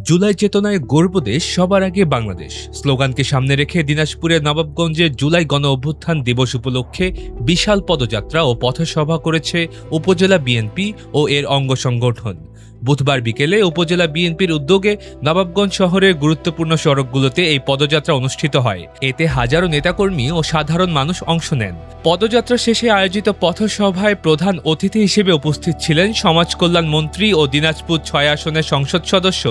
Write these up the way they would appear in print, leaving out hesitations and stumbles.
জুলাই চেতনায় গর্ব দেশ, সবার আগে বাংলাদেশ স্লোগানকে সামনে রেখে দিনাজপুরের নবাবগঞ্জে জুলাই গণ অভ্যুত্থান দিবস উপলক্ষে বিশাল পদযাত্রা ও পথসভা করেছে উপজেলা বিএনপি ও এর অঙ্গ সংগঠন। বুধবার বিকেলে উপজেলা বিএনপির উদ্যোগে নবাবগঞ্জ শহরের গুরুত্বপূর্ণ সড়কগুলোতে এই পদযাত্রা অনুষ্ঠিত হয়। এতে হাজারো নেতাকর্মী ও সাধারণ মানুষ অংশ নেন। পদযাত্রা শেষে আয়োজিত পথসভায় প্রধান অতিথি হিসেবে উপস্থিত ছিলেন সমাজ কল্যাণ মন্ত্রী ও দিনাজপুর ৬ আসনের সংসদ সদস্য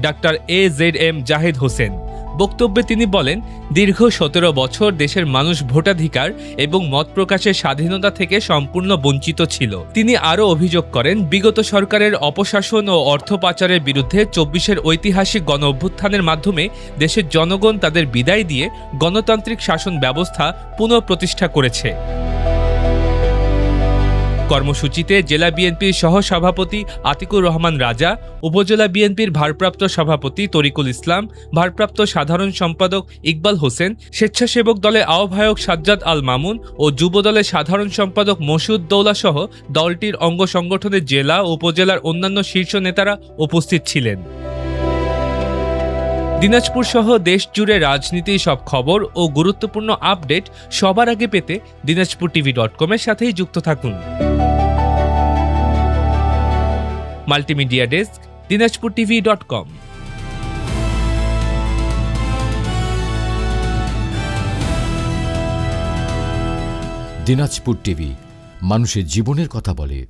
ডাক্তার AZM জাহিদ হোসেন। বক্তব্যে তিনি বলেন, দীর্ঘ ১৭ বছর দেশের মানুষ ভোটাধিকার এবং মত প্রকাশের স্বাধীনতা থেকে সম্পূর্ণ বঞ্চিত ছিল। তিনি আরও অভিযোগ করেন, বিগত সরকারের অপশাসন ও অর্থ পাচারের বিরুদ্ধে ২৪-এর ঐতিহাসিক গণ অভ্যুত্থানের মাধ্যমে দেশের জনগণ তাদের বিদায় দিয়ে গণতান্ত্রিক শাসন ব্যবস্থা পুনঃপ্রতিষ্ঠা করেছে। কর্মসূচিতে জেলা বিএনপির সহসভাপতি আতিকুর রহমান রাজা, উপজেলা বিএনপির ভারপ্রাপ্ত সভাপতি তরিকুল ইসলাম, ভারপ্রাপ্ত সাধারণ সম্পাদক ইকবাল হোসেন, স্বেচ্ছাসেবক দলের আহ্বায়ক সাজ্জাদ আল মামুন ও যুব দলের সাধারণ সম্পাদক মসুদ দৌলা সহ দলটির অঙ্গ সংগঠনের জেলা ও উপজেলার অন্যান্য শীর্ষ নেতারা উপস্থিত ছিলেন। দিনাজপুর সহ দেশ জুড়ে রাজনীতির সব খবর ও গুরুত্বপূর্ণ আপডেট সবার আগে পেতে dinajpurtv.com-এর সাথেই যুক্ত থাকুন। Multimedia desk, dinajpurtv.com। Dinajpur TV, মানুষের জীবনের কথা বলে।